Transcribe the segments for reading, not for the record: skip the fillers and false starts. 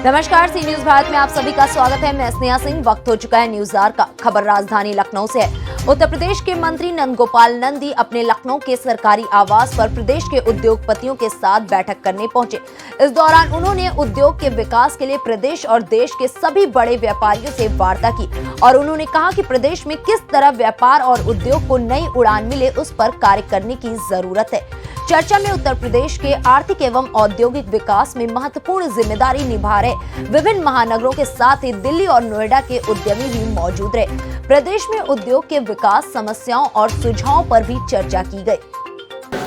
नमस्कार, सी न्यूज भारत में आप सभी का स्वागत है। मैं स्नेहा सिंह। वक्त हो चुका है न्यूज आवर का। खबर राजधानी लखनऊ से है। उत्तर प्रदेश के मंत्री नंदगोपाल नंदी अपने लखनऊ के सरकारी आवास पर प्रदेश के उद्योगपतियों के साथ बैठक करने पहुंचे। इस दौरान उन्होंने उद्योग के विकास के लिए प्रदेश और देश के सभी बड़े व्यापारियों से वार्ता की और उन्होंने कहा कि प्रदेश में किस तरह व्यापार और उद्योग को नई उड़ान मिले, उस पर कार्य करने की जरूरत है। चर्चा में उत्तर प्रदेश के आर्थिक एवं औद्योगिक विकास में महत्वपूर्ण जिम्मेदारी निभा रहे विभिन्न महानगरों के साथ ही दिल्ली और नोएडा के उद्यमी भी मौजूद रहे। प्रदेश में उद्योग के विकास, समस्याओं और सुझावों पर भी चर्चा की गई।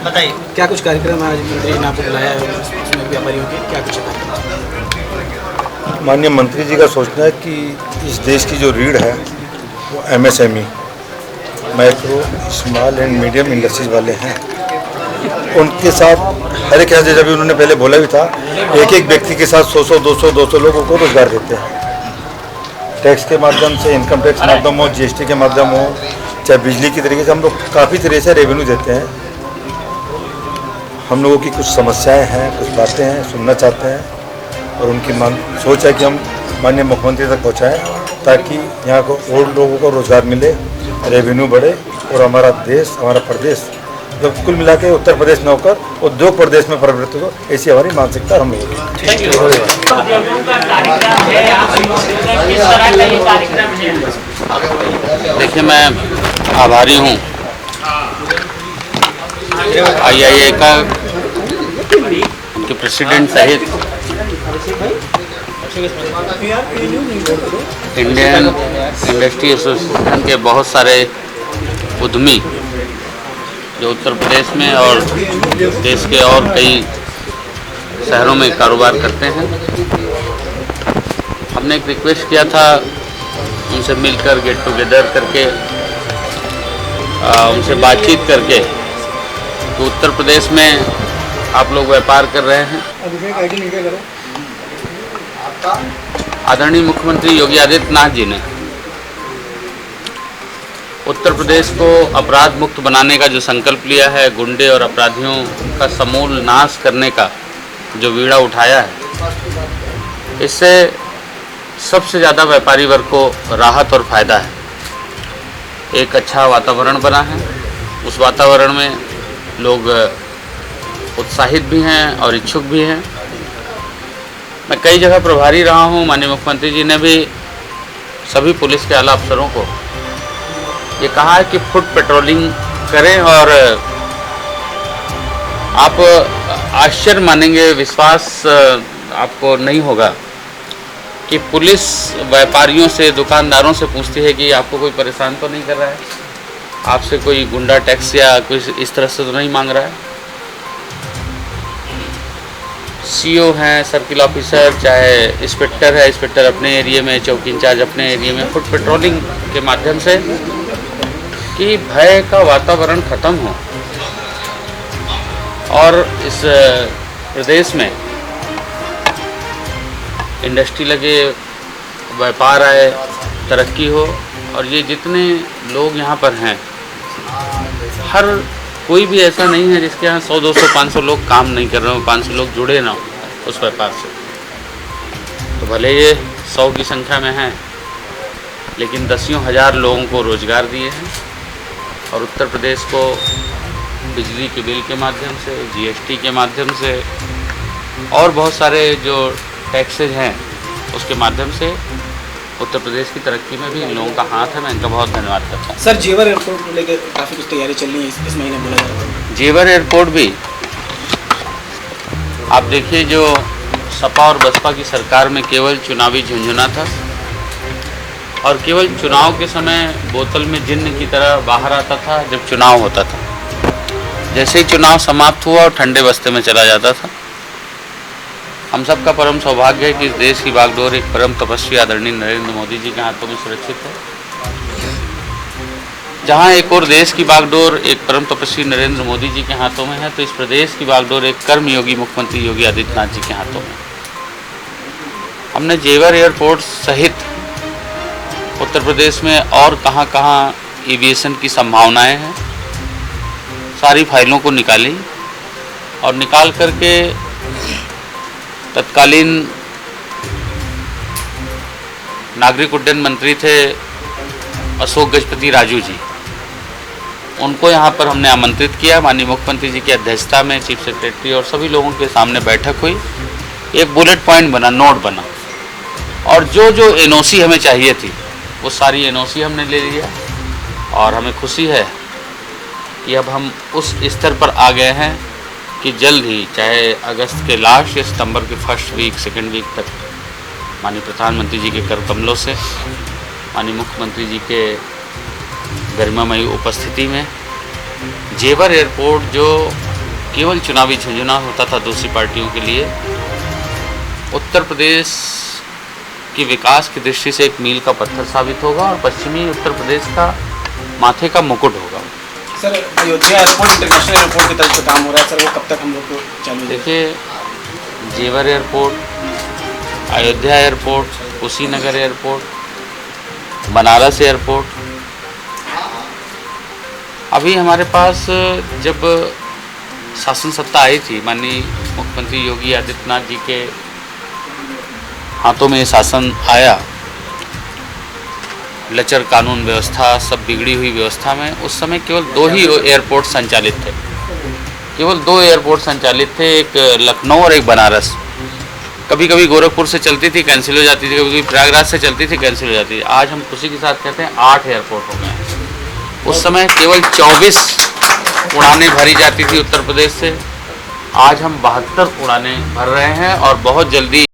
बताइए क्या कुछ कार्यक्रम आज मंत्री ने आपको बुलाया है, उसमें व्यापारियों के क्या कुछ है? माननीय मंत्री जी का सोचना है कि इस देश की जो रीढ़ है वो MSME, micro small and medium industries वाले हैं। उनके साथ हर एक जैसा भी उन्होंने पहले बोला भी था, एक एक व्यक्ति के साथ 100 200 लोगों को रोजगार देते हैं। टैक्स के माध्यम से, इनकम टैक्स माध्यम हो, GST के माध्यम हो, चाहे बिजली की तरीके से हम लोग काफ़ी तरह से रेवेन्यू देते हैं। हम लोगों की कुछ समस्याएं हैं, कुछ बातें हैं, सुनना चाहते हैं और उनकी सोच है कि हम माननीय मुख्यमंत्री तक पहुँचाएँ ताकि यहाँ को और लोगों को रोजगार मिले, रेवेन्यू बढ़े और हमारा देश, हमारा प्रदेश जब कुल मिला के उत्तर प्रदेश न होकर उद्योग प्रदेश में परिवर्तित हो, ऐसी हमारी मानसिकता हम लोगों की। देखिए, मैं आभारी हूँ IIA का, उनके प्रेसिडेंट सहित इंडियन इंडस्ट्री एसोसिएशन के बहुत सारे उद्यमी जो उत्तर प्रदेश में और देश के और कई शहरों में कारोबार करते हैं। हमने एक रिक्वेस्ट किया था उनसे मिलकर, गेट टुगेदर करके, उनसे बातचीत करके, तो उत्तर प्रदेश में आप लोग व्यापार कर रहे हैं। आदरणीय मुख्यमंत्री योगी आदित्यनाथ जी ने उत्तर प्रदेश को अपराध मुक्त बनाने का जो संकल्प लिया है, गुंडे और अपराधियों का समूल नाश करने का जो बीड़ा उठाया है, इससे सबसे ज़्यादा व्यापारी वर्ग को राहत और फायदा है। एक अच्छा वातावरण बना है, उस वातावरण में लोग उत्साहित भी हैं और इच्छुक भी हैं। मैं कई जगह प्रभारी रहा हूँ। माननीय मुख्यमंत्री जी ने भी सभी पुलिस के आला अफसरों को ये कहा है कि फुट पेट्रोलिंग करें और आप आश्चर्य मानेंगे, विश्वास आपको नहीं होगा कि पुलिस व्यापारियों से, दुकानदारों से पूछती है कि आपको कोई परेशान तो नहीं कर रहा है, आपसे कोई गुंडा टैक्स या कोई इस तरह से तो नहीं मांग रहा है। CO हैं, सर्किल ऑफिसर, चाहे इंस्पेक्टर है, इंस्पेक्टर अपने एरिया में, चौकी इंचार्ज अपने एरिया में फुट पेट्रोलिंग के माध्यम से कि भय का वातावरण खत्म हो और इस प्रदेश में इंडस्ट्री लगे, व्यापार आए, तरक्की हो। और ये जितने लोग यहाँ पर हैं, हर कोई भी ऐसा नहीं है जिसके यहाँ 100 200 500 लोग काम नहीं कर रहे हो, 500 लोग जुड़े ना हो उस व्यापार से। तो भले ये 100 की संख्या में हैं, लेकिन दसियों हज़ार लोगों को रोजगार दिए हैं और उत्तर प्रदेश को बिजली के बिल के माध्यम से, GST के माध्यम से और बहुत सारे जो टैक्सेज हैं उसके माध्यम से उत्तर प्रदेश की तरक्की में भी इन लोगों का हाथ है। मैं इनका बहुत धन्यवाद करता हूँ। सर, जेवर एयरपोर्ट को लेकर काफ़ी कुछ तैयारी चल रही है इस महीने बोला जा रहा है। जेवर एयरपोर्ट भी आप देखिए, जो सपा और बसपा की सरकार में केवल चुनावी झुंझुना था और केवल चुनाव के समय बोतल में जिन्न की तरह बाहर आता था जब चुनाव होता था। जैसे ही चुनाव समाप्त हुआ और ठंडे बस्ते में चला जाता था। हम सबका परम सौभाग्य है कि इस देश की बागडोर एक परम तपस्वी आदरणीय नरेंद्र मोदी जी के हाथों में सुरक्षित है। जहां एक और देश की बागडोर एक परम तपस्वी नरेंद्र मोदी जी के हाथों में है, तो इस प्रदेश की बागडोर एक कर्मयोगी मुख्यमंत्री योगी आदित्यनाथ जी के हाथों में। हमने जेवर एयरपोर्ट सहित उत्तर प्रदेश में और कहां एविएशन की संभावनाएं हैं, सारी फाइलों को निकाली और निकाल करके तत्कालीन नागरिक उड्डयन मंत्री थे अशोक गजपति राजू जी, उनको यहाँ पर हमने आमंत्रित किया। माननीय मुख्यमंत्री जी की अध्यक्षता में चीफ सेक्रेटरी और सभी लोगों के सामने बैठक हुई। एक बुलेट पॉइंट बना, नोट बना, और जो जो एनओसी हमें चाहिए थी वो सारी एनओसी हमने ले लिया। और हमें खुशी है कि अब हम उस स्तर पर आ गए हैं कि जल्द ही, चाहे अगस्त के लास्ट या सितंबर के फर्स्ट वीक, सेकेंड वीक तक, माननीय प्रधानमंत्री जी के कर कमलों से, माननीय मुख्यमंत्री जी के गरिमामयी उपस्थिति में जेवर एयरपोर्ट, जो केवल चुनावी झुंझुना होता था दूसरी पार्टियों के लिए, उत्तर प्रदेश के विकास की दृष्टि से एक मील का पत्थर साबित होगा और पश्चिमी उत्तर प्रदेश का माथे का मुकुट होगा। Sir, Ayodhya airport international airport की तरफ से काम हो रहा है सर, वो कब तक हम लोग को चालू है? देखिए, जेवर airport, Ayodhya airport, Kushinagar airport, Banaras airport, अभी हमारे पास जब शासन सत्ता आई थी, माननीय मुख्यमंत्री योगी आदित्यनाथ जी के हाथों में शासन आया, लचर कानून व्यवस्था, सब बिगड़ी हुई व्यवस्था में, उस समय केवल 2 ही एयरपोर्ट संचालित थे। केवल 2 एयरपोर्ट संचालित थे, एक लखनऊ और एक बनारस। कभी कभी गोरखपुर से चलती थी, कैंसिल हो जाती थी, कभी कभी प्रयागराज से चलती थी, कैंसिल हो जाती थी। आज हम खुशी के साथ कहते हैं 8 एयरपोर्ट हो गए। उस समय केवल 24 उड़ानें भरी जाती थी उत्तर प्रदेश से, आज हम 72 उड़ानें भर रहे हैं और बहुत जल्दी